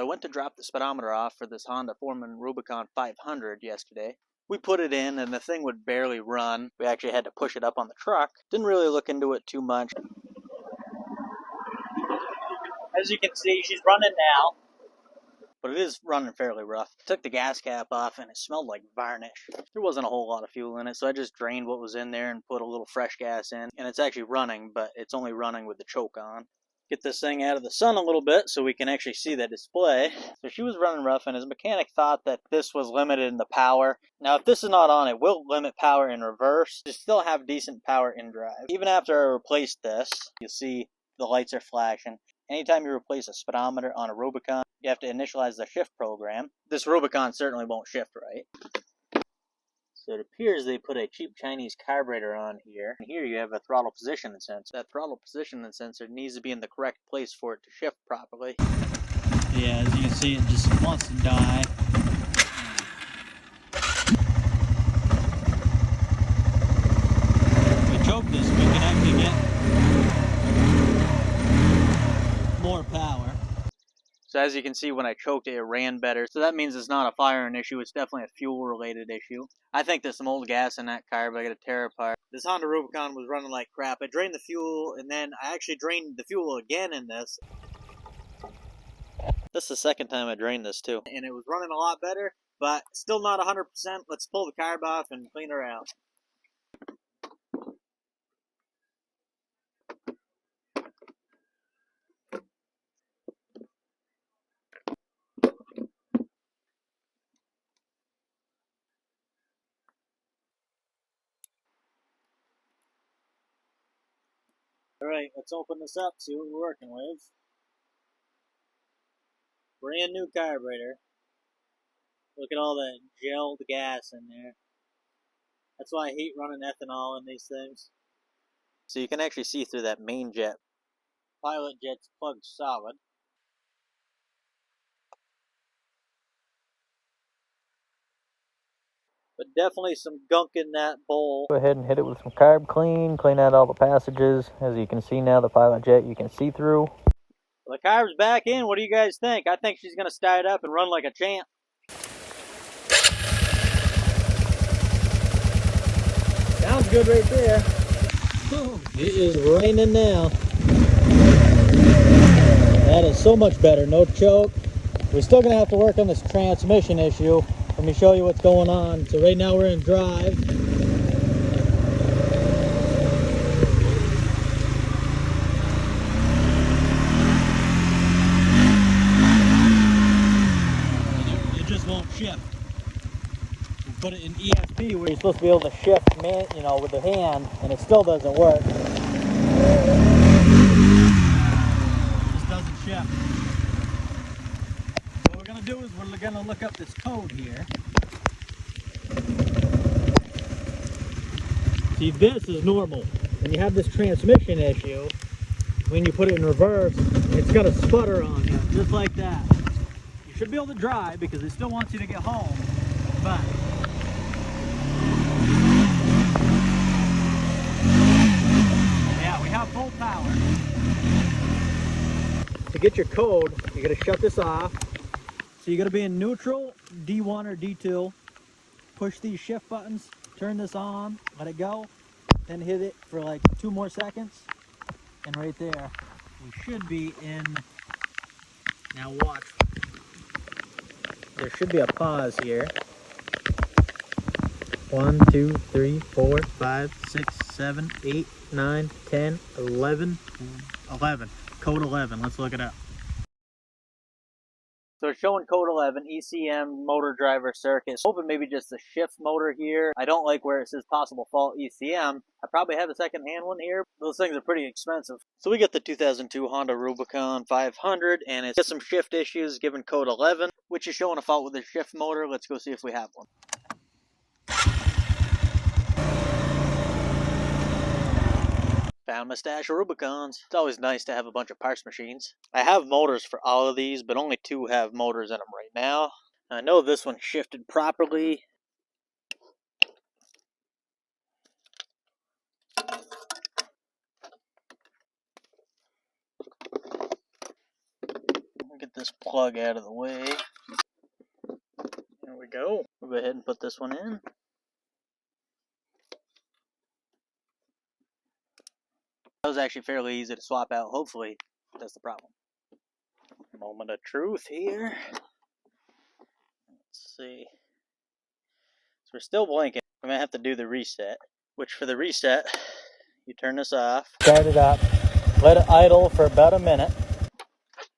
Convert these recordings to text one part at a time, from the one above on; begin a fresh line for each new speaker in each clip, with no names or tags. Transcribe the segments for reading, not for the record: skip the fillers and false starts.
I went to drop the speedometer off for this Honda Rubicon 500 yesterday. We put it in and the thing would barely run. We actually had to push it up on the truck. Didn't really look into it too much. As you can see, she's running now, but it is running fairly rough. Took the gas cap off and it smelled like varnish. There wasn't a whole lot of fuel in it, so I just drained what was in there and put a little fresh gas in. And it's actually running, but it's only running with the choke on. Get this thing out of the sun a little bit so we can actually see the display. So she was running rough, and his mechanic thought that this was limited in the power. Now, if this is not on, it will limit power in reverse. You still have decent power in drive. Even after I replaced this, you'll see the lights are flashing. Anytime you replace a speedometer on a Rubicon, you have to initialize the shift program. This Rubicon certainly won't shift right. So it appears they put a cheap Chinese carburetor on here. And here you have a throttle positioning sensor. That throttle positioning sensor needs to be in the correct place for it to shift properly. Yeah, as you can see, it just wants to die. If we choke this, we can actually get more power. So as you can see, when I choked it, it ran better. So that means it's not a firing issue. It's definitely a fuel-related issue. I think there's some old gas in that carb. I got to tear apart. This Honda Rubicon was running like crap. I drained the fuel, and then I actually drained the fuel again in this. This is the second time I drained this, too. And it was running a lot better, but still not 100%. Let's pull the carb off and clean her out. Alright, let's open this up, see what we're working with. Brand new carburetor. Look at all that gelled gas in there. That's why I hate running ethanol in these things. So you can actually see through that main jet. Pilot jet's plugged solid. But definitely some gunk in that bowl. Go ahead and hit it with some carb clean out all the passages. As you can see now, the pilot jet you can see through. Well, the carb's back in. What do you guys think? I think she's going to start up and run like a champ. Sounds good right there. It is raining now. That is so much better. No choke. We're still going to have to work on this transmission issue. Let me show you what's going on. So right now we're in drive. It just won't shift. We put it in ESP where you're supposed to be able to shift, with the hand, and it still doesn't work. It just doesn't shift. What we're going to do is we're going to look up this code here. See, this is normal. When you have this transmission issue, when you put it in reverse, it's going to sputter on you, just like that. You should be able to drive because it still wants you to get home, but yeah, we have full power. To get your code, you got to shut this off. So you got to be in neutral, D1 or D2. Push these shift buttons, turn this on, let it go, then hit it for like 2 more seconds. And right there, we should be in. Now watch. There should be a pause here. 1, 2, 3, 4, 5, 6, 7, 8, 9, 10, 11. 11. Code 11. Let's look it up. So it's showing code 11, ECM motor driver circuit. Hoping maybe just a shift motor here. I don't like where it says possible fault ECM. I probably have a second-hand one here. Those things are pretty expensive. So we got the 2002 Honda Rubicon 500, and it's got some shift issues given code 11, which is showing a fault with the shift motor. Let's go see if we have one. Found my stash of Rubicons. It's always nice to have a bunch of parts machines. I have motors for all of these, but only 2 have motors in them right now. I know this one shifted properly. Get this plug out of the way. There we go. We'll go ahead and put this one in. That was actually fairly easy to swap out. Hopefully, that's the problem. Moment of truth here. Let's see. So we're still blinking. I'm going to have to do the reset. Which for the reset, you turn this off. Start it up. Let it idle for about a minute.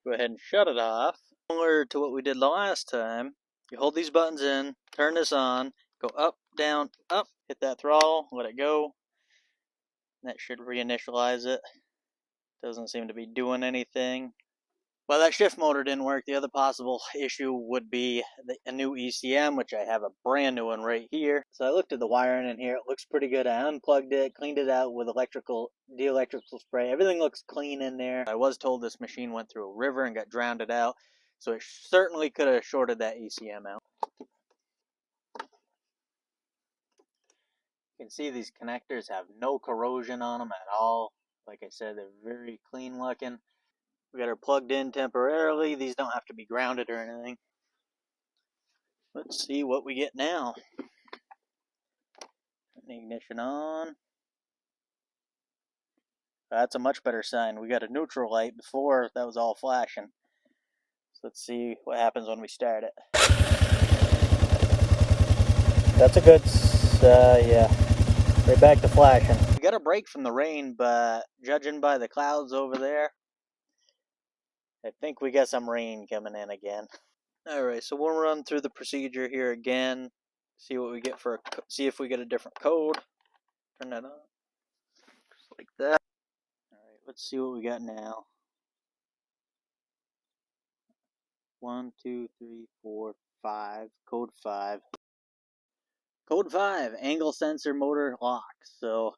Go ahead and shut it off. Similar to what we did the last time, you hold these buttons in, turn this on, go up, down, up, hit that throttle, let it go. That should reinitialize it. Doesn't seem to be doing anything. Well, that shift motor didn't work. The other possible issue would be a new ECM, which I have a brand new one right here. So I looked at the wiring in here. It looks pretty good. I unplugged it, cleaned it out with de-electrical spray. Everything looks clean in there. I was told this machine went through a river and got drowned out, so it certainly could have shorted that ECM out. You can see these connectors have no corrosion on them at all. Like I said, they're very clean looking. We got her plugged in temporarily. These don't have to be grounded or anything. Let's see what we get now. Turn the ignition on. That's a much better sign. We got a neutral light. Before, that was all flashing. So let's see what happens when we start it. That's a good, yeah. Right back to flashing. We got a break from the rain, but judging by the clouds over there, I think we got some rain coming in again. Alright, so we'll run through the procedure here again, see what we get see if we get a different code. Turn that on. Just like that. Alright, let's see what we got now. 1, 2, 3, 4, 5. Code 5. Code 5, angle sensor motor lock. So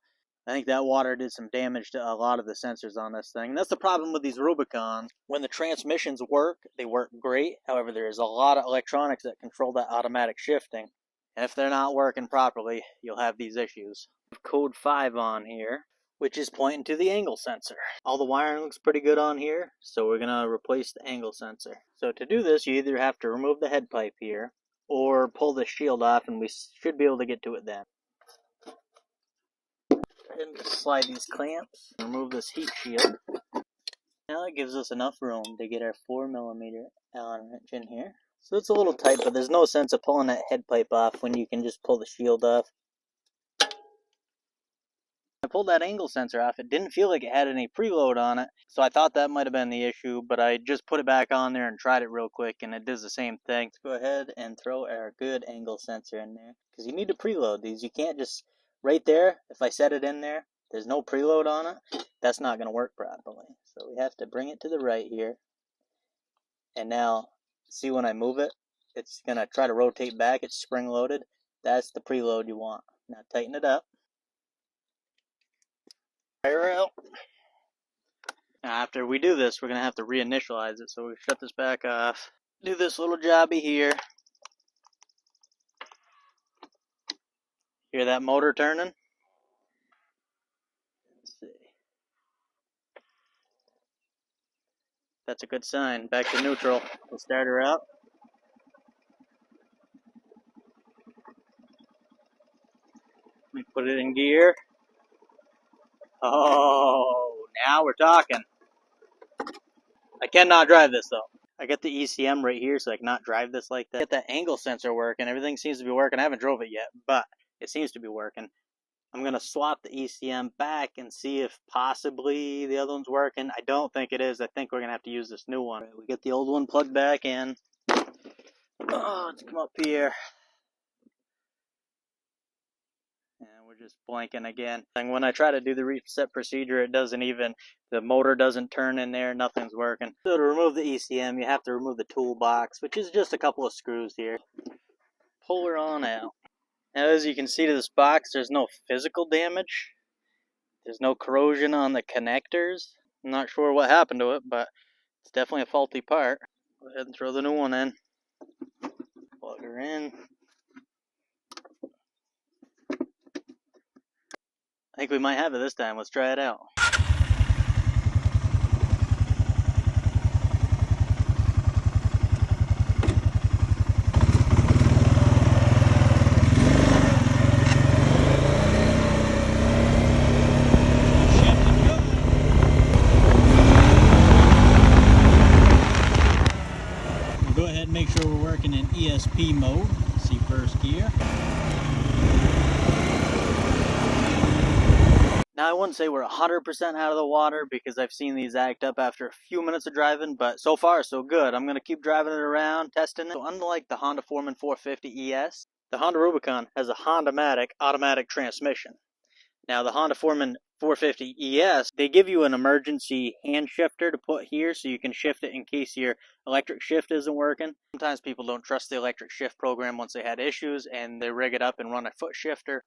I think that water did some damage to a lot of the sensors on this thing. And that's the problem with these Rubicons. When the transmissions work, they work great. However, there's a lot of electronics that control that automatic shifting. And if they're not working properly, you'll have these issues. Code 5 on here, which is pointing to the angle sensor. All the wiring looks pretty good on here, so we're going to replace the angle sensor. So to do this, you either have to remove the head pipe here, or pull the shield off, and we should be able to get to it then. And slide these clamps, remove this heat shield. Now it gives us enough room to get our 4mm Allen wrench in here. So it's a little tight, but there's no sense of pulling that head pipe off when you can just pull the shield off. I pulled that angle sensor off. It didn't feel like it had any preload on it, so I thought that might have been the issue, but I just put it back on there and tried it real quick, and it does the same thing. Let's go ahead and throw our good angle sensor in there, because you need to preload these. You can't just, right there, if I set it in there, there's no preload on it, that's not going to work properly. So we have to bring it to the right here, and now, see when I move it, it's going to try to rotate back. It's spring-loaded. That's the preload you want. Now tighten it up. Out. Now after we do this, we're going to have to reinitialize it, so we shut this back off. Do this little jobby here. Hear that motor turning? Let's see. That's a good sign. Back to neutral. We'll start her up. Let me put it in gear. Oh, now we're talking. I cannot drive this though. I got the ECM right here, so I cannot drive this like that. Get that angle sensor working. Everything seems to be working. I haven't drove it yet, but it seems to be working. I'm going to swap the ECM back and see if possibly the other one's working. I don't think it is. I think we're going to have to use this new one. We get the old one plugged back in. Oh, let's come up here. And we're just blanking again. And when I try to do the reset procedure, it doesn't even, the motor doesn't turn in there, nothing's working. So to remove the ECM, you have to remove the toolbox, which is just a couple of screws here. Pull her on out. Now as you can see to this box, there's no physical damage. There's no corrosion on the connectors. I'm not sure what happened to it, but it's definitely a faulty part. Go ahead and throw the new one in. Plug her in. I think we might have it this time. Let's try it out. We'll go ahead and make sure we're working in ESP mode. See first gear. Now I wouldn't say we're 100% out of the water because I've seen these act up after a few minutes of driving, but so far so good. I'm going to keep driving it around, testing it. So unlike the Honda Foreman 450 ES, the Honda Rubicon has a Hondamatic automatic transmission. Now the Honda Foreman 450 ES, they give you an emergency hand shifter to put here so you can shift it in case your electric shift isn't working. Sometimes people don't trust the electric shift program once they had issues and they rig it up and run a foot shifter.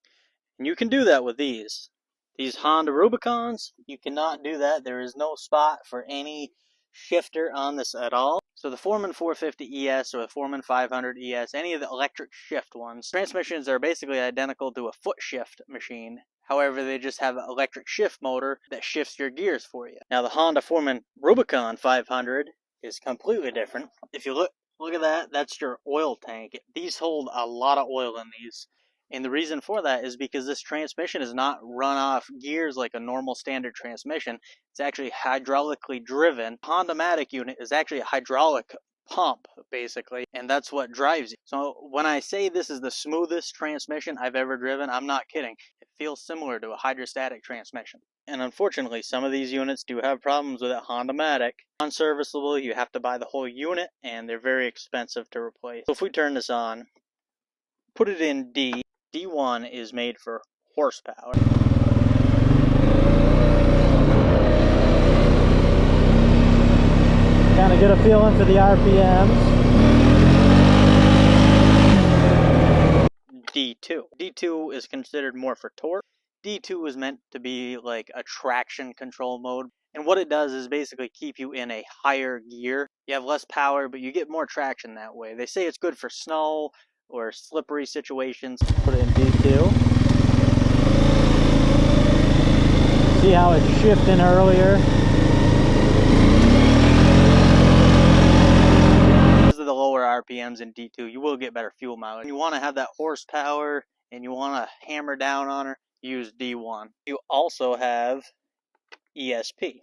And you can do that with these. These Honda Rubicons, you cannot do that. There is no spot for any shifter on this at all. So the Foreman 450 ES or the Foreman 500 ES, any of the electric shift ones, transmissions are basically identical to a foot shift machine. However, they just have an electric shift motor that shifts your gears for you. Now the Honda Foreman Rubicon 500 is completely different. If you look at that, that's your oil tank. These hold a lot of oil in these. And the reason for that is because this transmission is not run off gears like a normal standard transmission. It's actually hydraulically driven. Hondamatic unit is actually a hydraulic pump, basically, and that's what drives you. So when I say this is the smoothest transmission I've ever driven, I'm not kidding. It feels similar to a hydrostatic transmission. And unfortunately, some of these units do have problems with it. Hondamatic, unserviceable, you have to buy the whole unit, and they're very expensive to replace. So if we turn this on, put it in D. D1 is made for horsepower. Kind of get a feeling for the RPMs. D2. D2 is considered more for torque. D2 is meant to be like a traction control mode. And what it does is basically keep you in a higher gear. You have less power, but you get more traction that way. They say it's good for snow or slippery situations. Put it in D2. See how it's shifting earlier? Because of the lower RPMs in D2, you will get better fuel mileage. You want to have that horsepower and you want to hammer down on her, use D1. You also have ESP.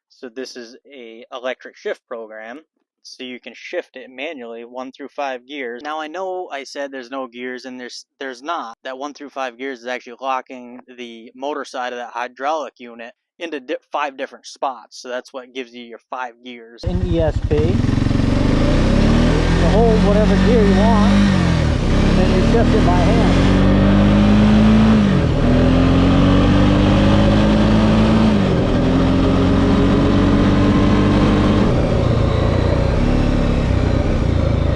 So this is a electric shift program. So you can shift it manually 1 through 5 gears. Now I know I said there's no gears, and there's not. That 1 through 5 gears is actually locking the motor side of that hydraulic unit into 5 different spots. So that's what gives you your 5 gears. In ESP, you hold whatever gear you want, and then you shift it by hand.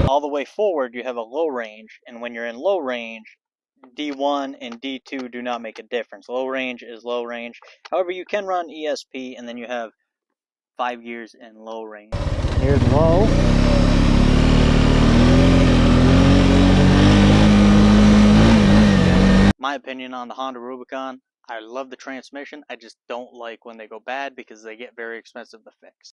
All the way forward, you have a low range, and when you're in low range, D1 and D2 do not make a difference. Low range is low range. However, you can run ESP, and then you have 5 gears in low range. Here's low. My opinion on the Honda Rubicon, I love the transmission. I just don't like when they go bad because they get very expensive to fix.